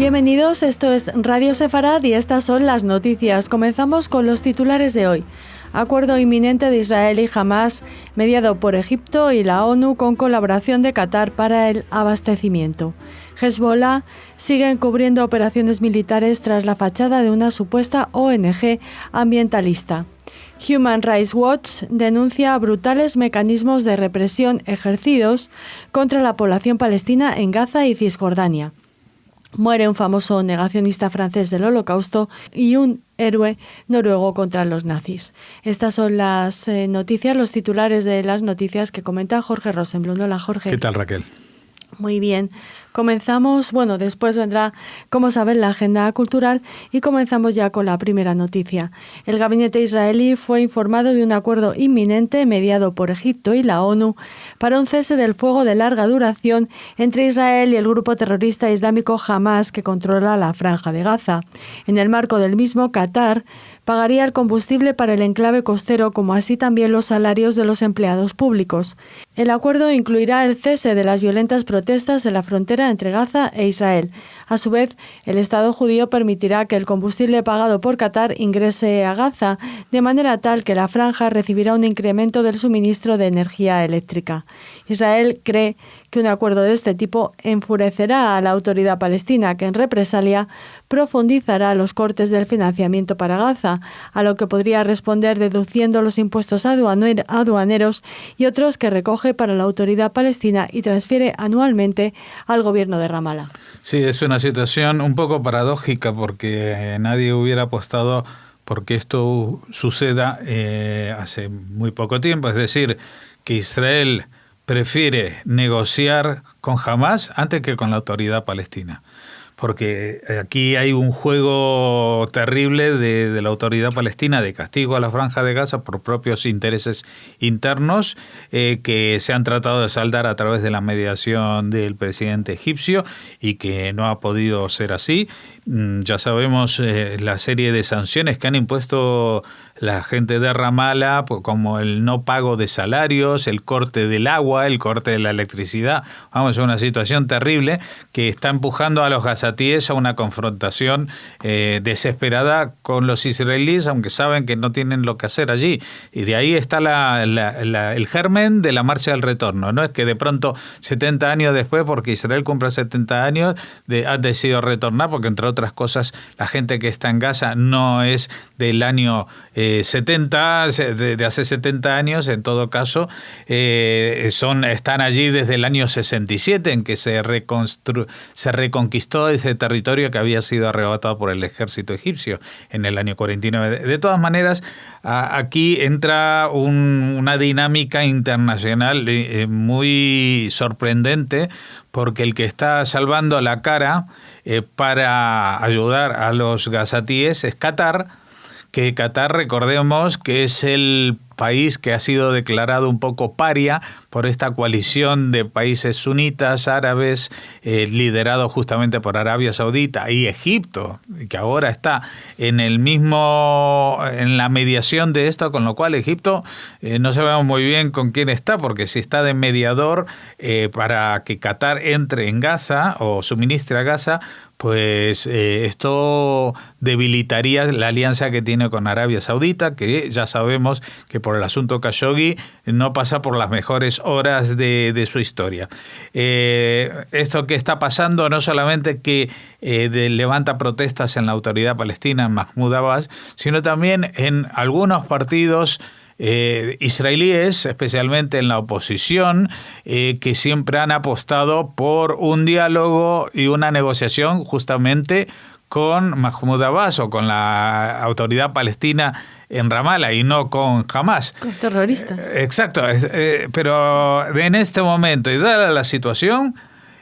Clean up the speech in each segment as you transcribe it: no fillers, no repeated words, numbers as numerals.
Bienvenidos, esto es Radio Sefarad y estas son las noticias. Comenzamos con los titulares de hoy. Acuerdo inminente de Israel y Hamás, mediado por Egipto y la ONU con colaboración de Qatar para el abastecimiento. Hezbollah sigue encubriendo operaciones militares tras la fachada de una supuesta ONG ambientalista. Human Rights Watch denuncia brutales mecanismos de represión ejercidos contra la población palestina en Gaza y Cisjordania. Muere un famoso negacionista francés del Holocausto y un héroe noruego contra los nazis. Estas son las noticias, los titulares de las noticias que comenta Jorge Rosenblum. Hola, Jorge. ¿Qué tal, Raquel? Muy bien. Comenzamos, después vendrá, como saben, la agenda cultural y comenzamos ya con la primera noticia. El gabinete israelí fue informado de un acuerdo inminente mediado por Egipto y la ONU para un cese del fuego de larga duración entre Israel y el grupo terrorista islámico Hamás que controla la Franja de Gaza. En el marco del mismo, Qatar pagaría el combustible para el enclave costero, como así también los salarios de los empleados públicos. El acuerdo incluirá el cese de las violentas protestas en la frontera entre Gaza e Israel. A su vez, el Estado judío permitirá que el combustible pagado por Qatar ingrese a Gaza, de manera tal que la franja recibirá un incremento del suministro de energía eléctrica. Israel cree que un acuerdo de este tipo enfurecerá a la autoridad palestina, que en represalia profundizará los cortes del financiamiento para Gaza, a lo que podría responder deduciendo los impuestos aduaneros y otros que recoge para la autoridad palestina y transfiere anualmente al gobierno de Ramallah. Sí, es una situación un poco paradójica porque nadie hubiera apostado porque esto suceda hace muy poco tiempo. Es decir, que Israel prefiere negociar con Hamás antes que con la autoridad palestina. Porque aquí hay un juego terrible de la autoridad palestina de castigo a la Franja de Gaza por propios intereses internos que se han tratado de saldar a través de la mediación del presidente egipcio y que no ha podido ser así. Ya sabemos la serie de sanciones que han impuesto la gente de Ramallah, como el no pago de salarios, el corte del agua, el corte de la electricidad. Vamos, es una situación terrible que está empujando a los gazatíes a una confrontación desesperada con los israelíes, aunque saben que no tienen lo que hacer allí. Y de ahí está el germen de la marcha del retorno. No es que de pronto 70 años después, porque Israel cumple 70 años, ha decidido retornar, porque entre otras cosas la gente que está en Gaza no es del año 70, de hace 70 años, en todo caso, están allí desde el año 67, en que se reconquistó ese territorio que había sido arrebatado por el ejército egipcio en el año 49. De todas maneras, aquí entra una dinámica internacional muy sorprendente, porque el que está salvando la cara para ayudar a los gazatíes es Qatar, que Qatar, recordemos que es el país que ha sido declarado un poco paria por esta coalición de países sunitas árabes liderado justamente por Arabia Saudita y Egipto, que ahora está en la mediación de esto, con lo cual Egipto no sabemos muy bien con quién está, porque si está de mediador para que Qatar entre en Gaza o suministre a Gaza, pues esto debilitaría la alianza que tiene con Arabia Saudita, que ya sabemos que por el asunto Khashoggi no pasa por las mejores horas de su historia. Esto que está pasando no solamente que levanta protestas en la autoridad palestina, en Mahmoud Abbas, sino también en algunos partidos israelíes, especialmente en la oposición, que siempre han apostado por un diálogo y una negociación justamente con Mahmoud Abbas o con la autoridad palestina en Ramallah y no con Hamás. Con terroristas. Exacto, pero en este momento, y dada la situación,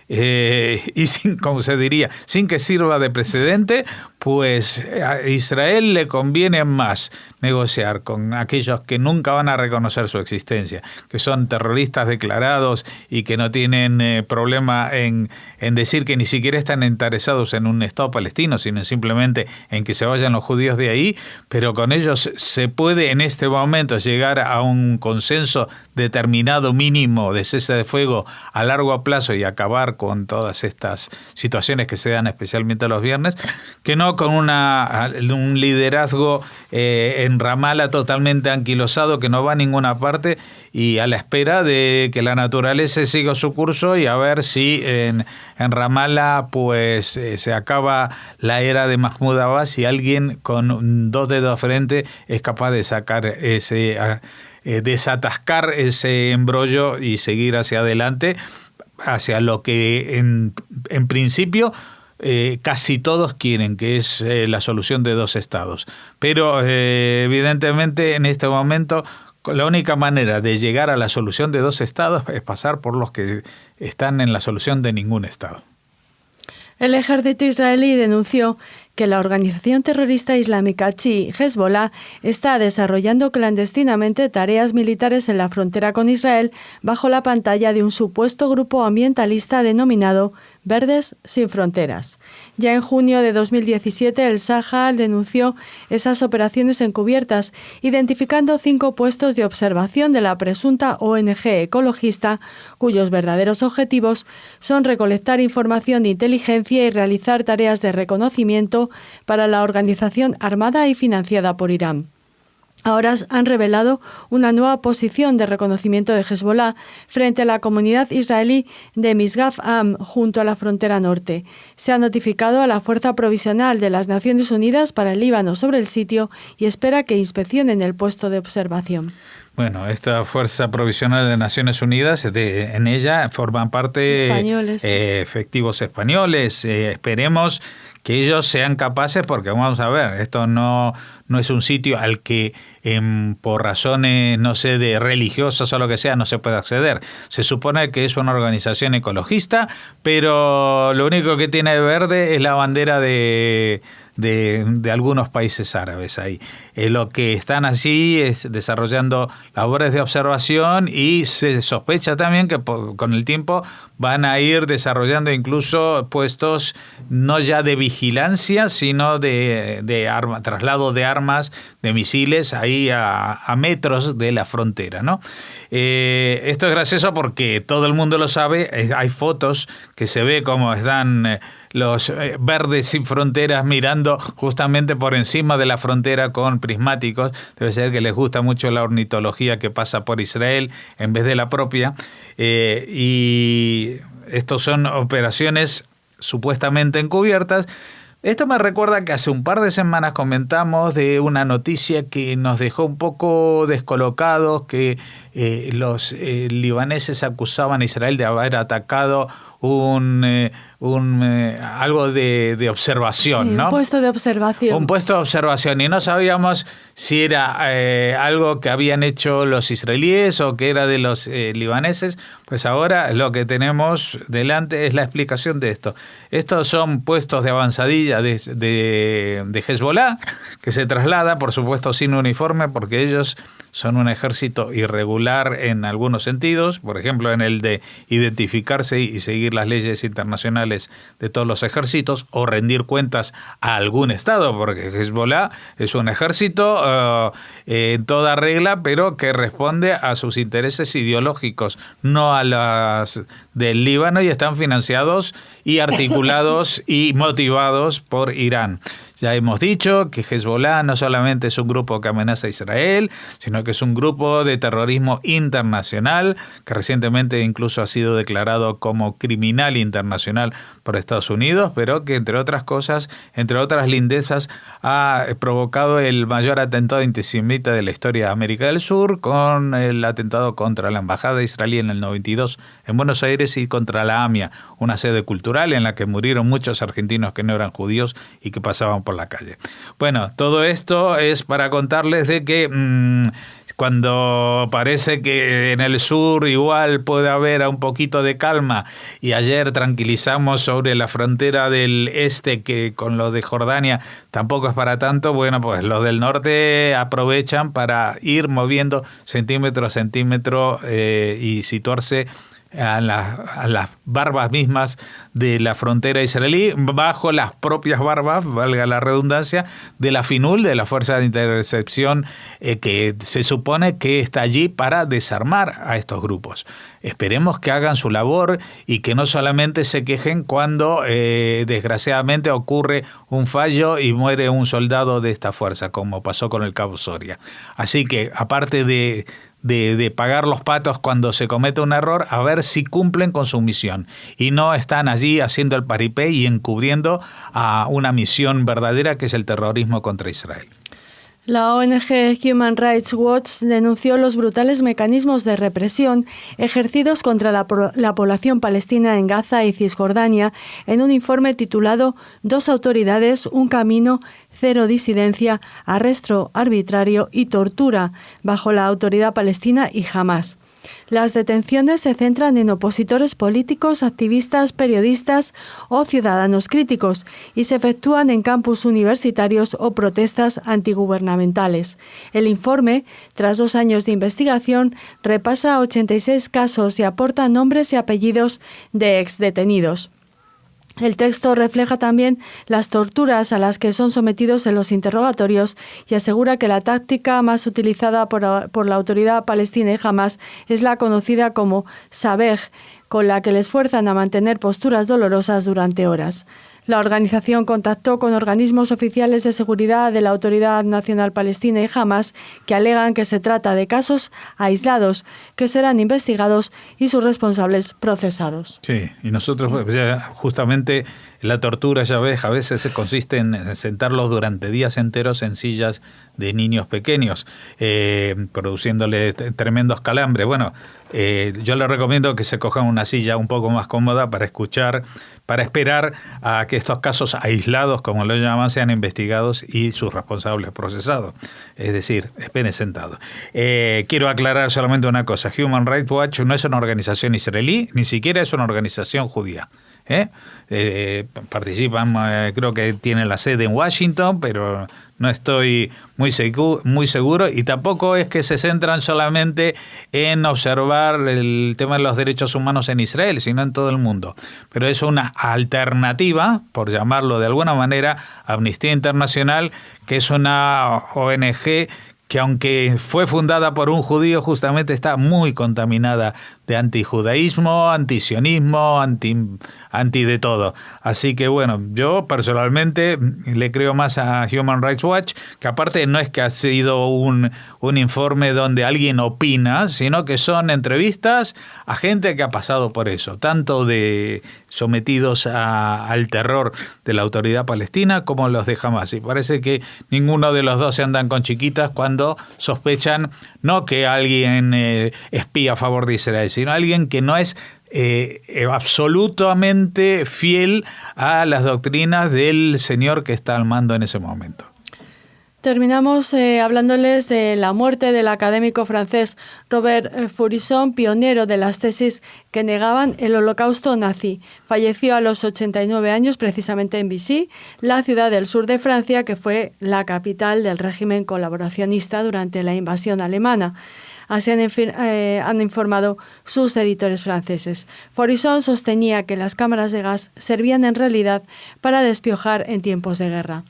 y sin, como se diría, sin que sirva de precedente, pues a Israel le conviene más negociar con aquellos que nunca van a reconocer su existencia, que son terroristas declarados y que no tienen problema en decir que ni siquiera están interesados en un Estado palestino, sino simplemente en que se vayan los judíos de ahí, pero con ellos se puede en este momento llegar a un consenso determinado mínimo de cese de fuego a largo plazo y acabar con todas estas situaciones que se dan especialmente los viernes, que no con un liderazgo en Ramala totalmente anquilosado que no va a ninguna parte y a la espera de que la naturaleza siga su curso y a ver si en Ramala pues se acaba la era de Mahmoud Abbas y alguien con dos dedos frente es capaz de sacar desatascar ese embrollo y seguir hacia adelante, hacia lo que en principio casi todos quieren, que es la solución de dos estados. Pero evidentemente en este momento la única manera de llegar a la solución de dos estados es pasar por los que están en la solución de ningún estado. El ejército israelí denunció que la organización terrorista islámica chií Hezbollah está desarrollando clandestinamente tareas militares en la frontera con Israel bajo la pantalla de un supuesto grupo ambientalista denominado Verdes Sin Fronteras. Ya en junio de 2017, el Sahel denunció esas operaciones encubiertas, identificando 5 puestos de observación de la presunta ONG ecologista, cuyos verdaderos objetivos son recolectar información de inteligencia y realizar tareas de reconocimiento para la organización armada y financiada por Irán. Ahora han revelado una nueva posición de reconocimiento de Hezbollah frente a la comunidad israelí de Misgaf Am, junto a la frontera norte. Se ha notificado a la Fuerza Provisional de las Naciones Unidas para el Líbano sobre el sitio y espera que inspeccionen el puesto de observación. Bueno, esta Fuerza Provisional de Naciones Unidas, en ella forman parte efectivos españoles. Esperemos que ellos sean capaces, porque vamos a ver, esto no es un sitio al que por razones, no sé, de religiosas o lo que sea, no se puede acceder. Se supone que es una organización ecologista, pero lo único que tiene de verde es la bandera de algunos países árabes ahí. Lo que están así es desarrollando labores de observación y se sospecha también que con el tiempo van a ir desarrollando incluso puestos no ya de vigilancia, sino de traslado de armas, de misiles ahí a metros de la frontera, ¿no? Esto es gracioso porque todo el mundo lo sabe. Hay fotos que se ve cómo están los verdes sin fronteras mirando justamente por encima de la frontera con prismáticos. Debe ser que les gusta mucho la ornitología que pasa por Israel en vez de la propia. Y estos son operaciones supuestamente encubiertas. Esto me recuerda que hace un par de semanas comentamos de una noticia que nos dejó un poco descolocados, que los libaneses acusaban a Israel de haber atacado algo de observación, sí, ¿no? Un puesto de observación. Un puesto de observación, y no sabíamos si era algo que habían hecho los israelíes o que era de los libaneses. Pues ahora lo que tenemos delante es la explicación de esto. Estos son puestos de avanzadilla de Hezbollah, que se traslada, por supuesto, sin uniforme, porque ellos son un ejército irregular en algunos sentidos, por ejemplo, en el de identificarse y seguir las leyes internacionales de todos los ejércitos o rendir cuentas a algún Estado, porque Hezbollah es un ejército en toda regla, pero que responde a sus intereses ideológicos, no a las del Líbano, y están financiados y articulados y motivados por Irán. Ya hemos dicho que Hezbollah no solamente es un grupo que amenaza a Israel, sino que es un grupo de terrorismo internacional que recientemente incluso ha sido declarado como criminal internacional por Estados Unidos, pero que entre otras cosas, entre otras lindezas, ha provocado el mayor atentado antisemita de la historia de América del Sur, con el atentado contra la embajada israelí en el 92 en Buenos Aires y contra la AMIA, una sede cultural en la que murieron muchos argentinos que no eran judíos y que pasaban por la calle. Bueno, todo esto es para contarles de que cuando parece que en el sur igual puede haber un poquito de calma, y ayer tranquilizamos sobre la frontera del este que con lo de Jordania tampoco es para tanto, bueno, pues los del norte aprovechan para ir moviendo centímetro a centímetro y situarse a las barbas mismas de la frontera israelí, bajo las propias barbas, valga la redundancia, de la FINUL, de la Fuerza de Intercepción, que se supone que está allí para desarmar a estos grupos. Esperemos que hagan su labor y que no solamente se quejen cuando desgraciadamente ocurre un fallo y muere un soldado de esta fuerza, como pasó con el Cabo Soria. Así que, aparte de pagar los patos cuando se comete un error, a ver si cumplen con su misión y no están allí haciendo el paripé y encubriendo a una misión verdadera, que es el terrorismo contra Israel. La ONG Human Rights Watch denunció los brutales mecanismos de represión ejercidos contra la población palestina en Gaza y Cisjordania en un informe titulado «Dos autoridades, un camino, cero disidencia, arresto arbitrario y tortura bajo la autoridad palestina y Hamás». Las detenciones se centran en opositores políticos, activistas, periodistas o ciudadanos críticos y se efectúan en campus universitarios o protestas antigubernamentales. El informe, tras 2 años de investigación, repasa 86 casos y aporta nombres y apellidos de exdetenidos. El texto refleja también las torturas a las que son sometidos en los interrogatorios y asegura que la táctica más utilizada por la autoridad palestina y Hamás es la conocida como sabej, con la que les fuerzan a mantener posturas dolorosas durante horas. La organización contactó con organismos oficiales de seguridad de la Autoridad Nacional Palestina y Hamás, que alegan que se trata de casos aislados que serán investigados y sus responsables procesados. Sí, y nosotros justamente la tortura, ya ves, a veces consiste en sentarlos durante días enteros en sillas de niños pequeños, produciéndole tremendos calambres. Bueno, yo les recomiendo que se cojan una silla un poco más cómoda para escuchar, para esperar a que estos casos aislados, como lo llaman, sean investigados y sus responsables procesados. Es decir, esperen sentados. Quiero aclarar solamente una cosa. Human Rights Watch no es una organización israelí, ni siquiera es una organización judía. Participan, creo que tienen la sede en Washington, pero no estoy muy seguro, y tampoco es que se centran solamente en observar el tema de los derechos humanos en Israel, sino en todo el mundo. Pero es una alternativa, por llamarlo de alguna manera, a Amnistía Internacional, que es una ONG que, aunque fue fundada por un judío, justamente está muy contaminada de antijudaísmo, antisionismo, anti de todo. Así que bueno, yo personalmente le creo más a Human Rights Watch, que aparte no es que ha sido un informe donde alguien opina, sino que son entrevistas a gente que ha pasado por eso, tanto de sometidos al terror de la autoridad palestina como los de Hamás. Y parece que ninguno de los dos se andan con chiquitas cuando sospechan no que alguien espía a favor de Israel, sino alguien que no es absolutamente fiel a las doctrinas del señor que está al mando en ese momento. Terminamos hablándoles de la muerte del académico francés Robert Faurisson, pionero de las tesis que negaban el holocausto nazi. Falleció a los 89 años precisamente en Vichy, la ciudad del sur de Francia, que fue la capital del régimen colaboracionista durante la invasión alemana. Así han informado sus editores franceses. Faurisson sostenía que las cámaras de gas servían en realidad para despiojar en tiempos de guerra.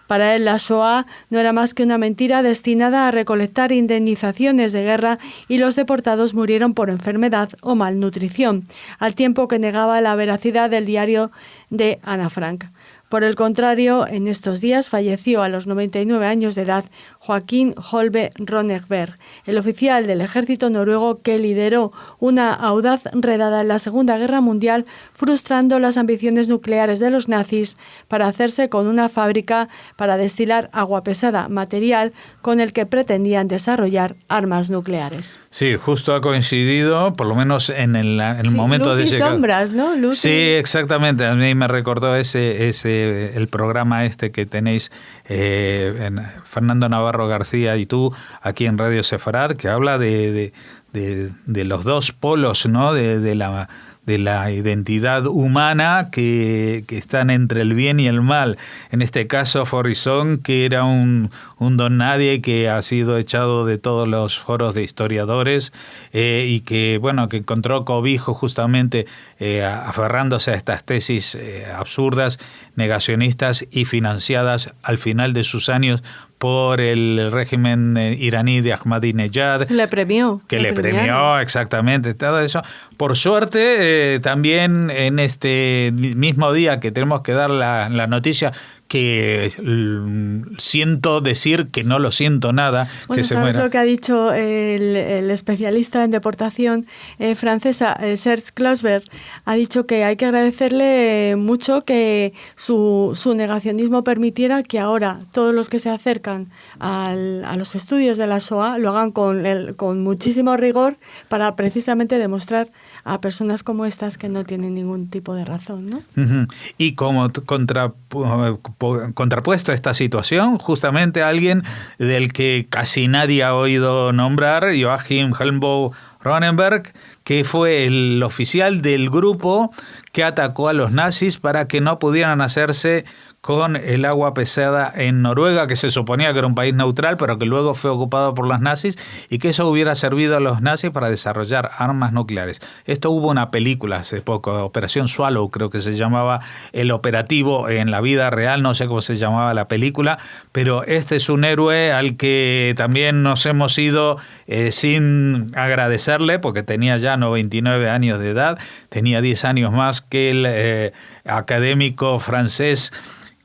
Para él, la Shoah no era más que una mentira destinada a recolectar indemnizaciones de guerra, y los deportados murieron por enfermedad o malnutrición, al tiempo que negaba la veracidad del diario de Ana Frank. Por el contrario, en estos días falleció a los 99 años de edad Joaquín Holbe Ronneberg, el oficial del ejército noruego que lideró una audaz redada en la Segunda Guerra Mundial, frustrando las ambiciones nucleares de los nazis para hacerse con una fábrica para destilar agua pesada, material con el que pretendían desarrollar armas nucleares. Sí, justo ha coincidido, por lo menos en el momento luz de y ese sombras, ¿no? Luz sí, exactamente. A mí me recordó ese el programa este que tenéis en Fernando Navarro García y tú aquí en Radio Sefarad, que habla de los dos polos, ¿no? de la identidad humana que están entre el bien y el mal. En este caso, Forrisson, que era un don nadie que ha sido echado de todos los foros de historiadores y que, bueno, que encontró cobijo justamente aferrándose a estas tesis absurdas, negacionistas y financiadas al final de sus años por el régimen iraní de Ahmadinejad. Le premió. Que le premió, exactamente, todo eso. Por suerte, también en este mismo día que tenemos que dar la noticia, que siento decir que no lo siento nada. Bueno, que se ¿sabes muera? lo que ha dicho el especialista en deportación francesa, Serge Klausberg? Ha dicho que hay que agradecerle mucho que su negacionismo permitiera que ahora todos los que se acercan a los estudios de la Shoah lo hagan con muchísimo rigor para precisamente demostrar a personas como estas que no tienen ningún tipo de razón, ¿no? Uh-huh. Y como contrapuesto a esta situación, justamente alguien del que casi nadie ha oído nombrar, Joachim Helmbold Ronenberg, que fue el oficial del grupo que atacó a los nazis para que no pudieran hacerse con el agua pesada en Noruega, que se suponía que era un país neutral, pero que luego fue ocupado por los nazis, y que eso hubiera servido a los nazis para desarrollar armas nucleares. Esto hubo una película hace poco, Operación Swallow, creo que se llamaba el operativo en la vida real, no sé cómo se llamaba la película, pero este es un héroe al que también nos hemos ido sin agradecerle, porque tenía ya 99 años de edad, tenía 10 años más que el académico francés,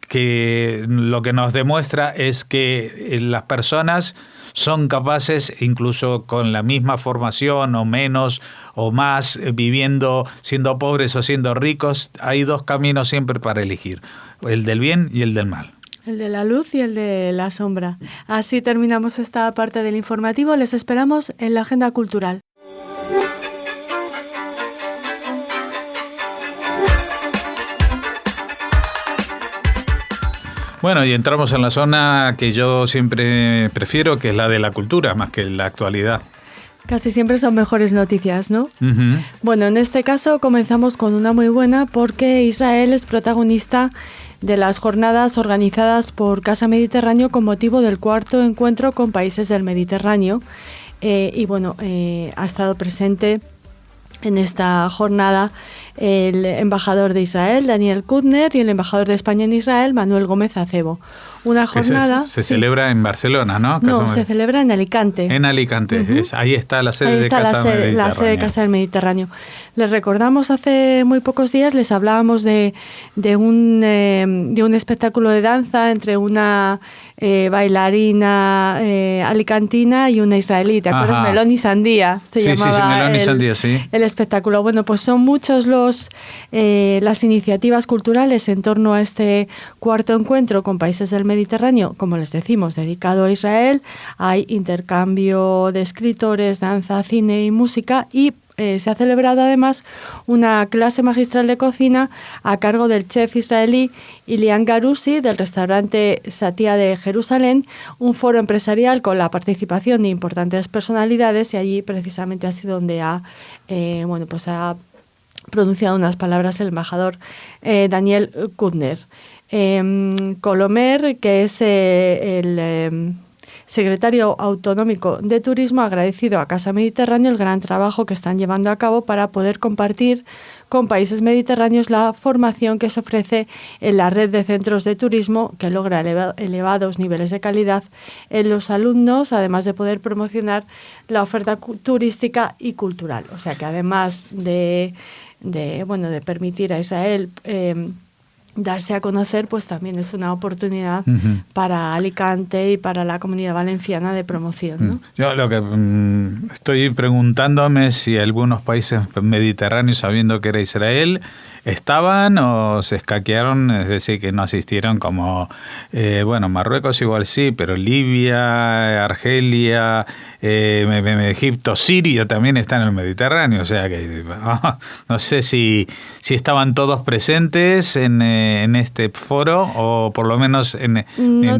que lo que nos demuestra es que las personas son capaces, incluso con la misma formación o menos o más, viviendo, siendo pobres o siendo ricos, hay dos caminos siempre para elegir, el del bien y el del mal. El de la luz y el de la sombra. Así terminamos esta parte del informativo. Les esperamos en la agenda cultural. Bueno, y entramos en la zona que yo siempre prefiero, que es la de la cultura, más que la actualidad. Casi siempre son mejores noticias, ¿no? Uh-huh. Bueno, en este caso comenzamos con una muy buena porque Israel es protagonista de las jornadas organizadas por Casa Mediterráneo con motivo del cuarto encuentro con países del Mediterráneo. Ha estado presente en esta jornada el embajador de Israel, Daniel Kudner, y el embajador de España en Israel, Manuel Gómez Acebo. Una jornada... Se celebra en Barcelona, ¿no? No, se celebra en Alicante. En Alicante. Uh-huh. Ahí está la sede de Casa Mediterráneo. La sede de Casa del Mediterráneo. Les recordamos, hace muy pocos días les hablábamos de un espectáculo de danza entre una bailarina alicantina y una israelí. ¿Te acuerdas? Ajá. Melón y Sandía se llamaba. Sí, Melón y Sandía, sí. El espectáculo. Bueno, pues son muchos las iniciativas culturales en torno a este cuarto encuentro con países del Mediterráneo, como les decimos, dedicado a Israel. Hay intercambio de escritores, danza, cine y música, y se ha celebrado además una clase magistral de cocina a cargo del chef israelí Ilian Garusi del restaurante Satia de Jerusalén, un foro empresarial con la participación de importantes personalidades, y allí precisamente ha sido donde ha pronunciado unas palabras el embajador Daniel Kudner. Colomer, que es el secretario autonómico de Turismo, ha agradecido a Casa Mediterráneo el gran trabajo que están llevando a cabo para poder compartir con países mediterráneos la formación que se ofrece en la red de centros de turismo, que logra elevados niveles de calidad en los alumnos, además de poder promocionar la oferta turística y cultural. O sea que además de permitir a Israel darse a conocer, pues también es una oportunidad para Alicante y para la Comunidad Valenciana de promoción, ¿no? Yo lo que estoy preguntándome si algunos países mediterráneos, sabiendo que era Israel, estaban o se escaquearon, es decir, que no asistieron, como Marruecos igual sí, pero Libia, Argelia, Egipto, Siria también está en el Mediterráneo, o sea que no sé si estaban todos presentes en en este foro, o por lo menos en... No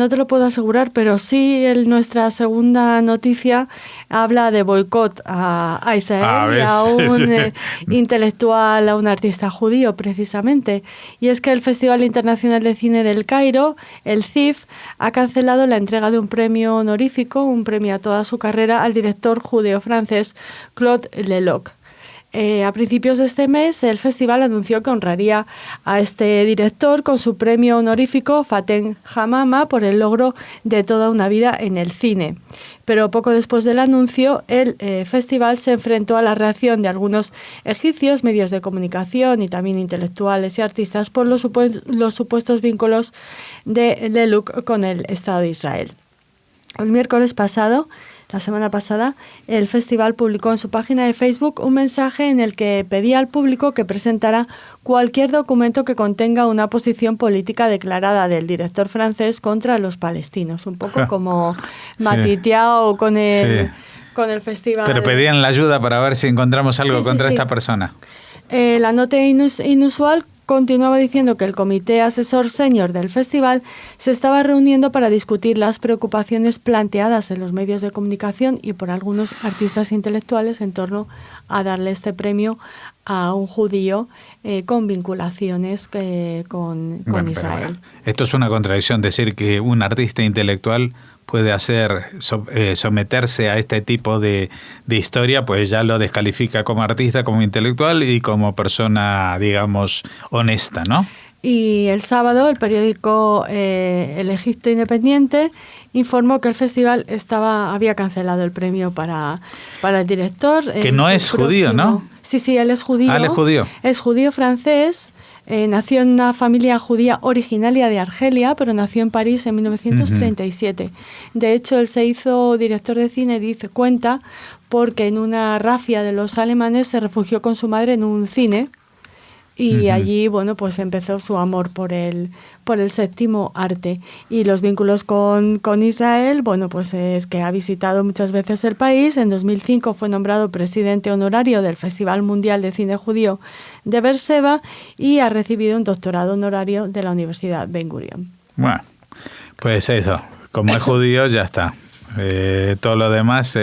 te lo puedo asegurar, pero sí nuestra segunda noticia habla de boicot a Israel y a un intelectual, a un artista judío precisamente. Y es que el Festival Internacional de Cine del Cairo, el CIF, ha cancelado la entrega de un premio honorífico, un premio a toda su carrera, al director judeo-francés Claude Lelouch. A principios de este mes, el festival anunció que honraría a este director con su premio honorífico Faten Hamama por el logro de toda una vida en el cine. Pero poco después del anuncio, el festival se enfrentó a la reacción de algunos egipcios, medios de comunicación y también intelectuales y artistas por los supuestos vínculos de Lelouch con el Estado de Israel. El miércoles pasado, la semana pasada, el festival publicó en su página de Facebook un mensaje en el que pedía al público que presentara cualquier documento que contenga una posición política declarada del director francés contra los palestinos, un poco como Matitiao con el festival. Pero pedían la ayuda para ver si encontramos algo contra esta persona. La nota inusual continuaba diciendo que el comité asesor senior del festival se estaba reuniendo para discutir las preocupaciones planteadas en los medios de comunicación y por algunos artistas intelectuales en torno a darle este premio a un judío con vinculaciones con Israel. Esto es una contradicción, decir que un artista intelectual puede someterse a este tipo de historia, pues ya lo descalifica como artista, como intelectual y como persona, digamos, honesta, ¿no? Y el sábado el periódico El Egipto Independiente informó que el festival había cancelado el premio para el director. Que no es judío, ¿no? Sí, él es judío. Él es judío. Es judío francés. Nació en una familia judía originaria de Argelia, pero nació en París en 1937. De hecho, él se hizo director de cine, cuenta, porque en una rafia de los alemanes se refugió con su madre en un cine y allí, bueno, pues empezó su amor por el séptimo arte. Y los vínculos con Israel, bueno, pues es que ha visitado muchas veces el país. En 2005 fue nombrado presidente honorario del Festival Mundial de Cine Judío de Beerseba y ha recibido un doctorado honorario de la Universidad Ben Gurion. Bueno, pues eso, como es judío ya está. Todo lo demás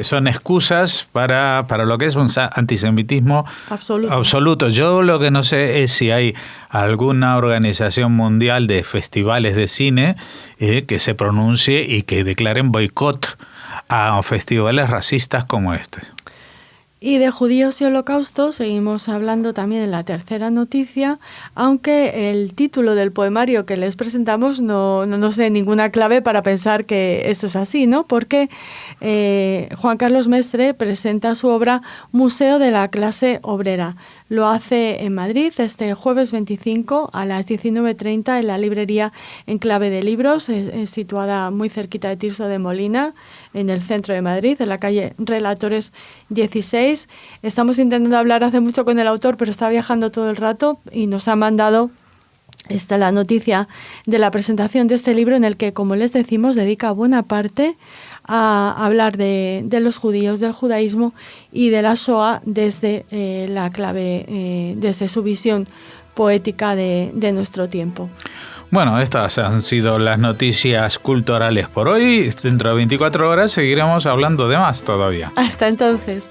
son excusas para lo que es un antisemitismo absoluto. Yo lo que no sé es si hay alguna organización mundial de festivales de cine que se pronuncie y que declaren boicot a festivales racistas como este. Y de judíos y holocausto seguimos hablando también en la tercera noticia, aunque el título del poemario que les presentamos no nos dé ninguna clave para pensar que esto es así, ¿no? Porque Juan Carlos Mestre presenta su obra Museo de la Clase Obrera. Lo hace en Madrid este jueves 25 a las 19:30 en la librería Enclave de Libros, situada muy cerquita de Tirso de Molina, en el centro de Madrid, en la calle Relatores 16. Estamos intentando hablar hace mucho con el autor, pero está viajando todo el rato y nos ha mandado la noticia de la presentación de este libro en el que, como les decimos, dedica buena parte a hablar de los judíos, del judaísmo y de la Shoah desde la clave, desde su visión poética de nuestro tiempo. Bueno, estas han sido las noticias culturales por hoy. Dentro de 24 horas seguiremos hablando de más todavía. Hasta entonces.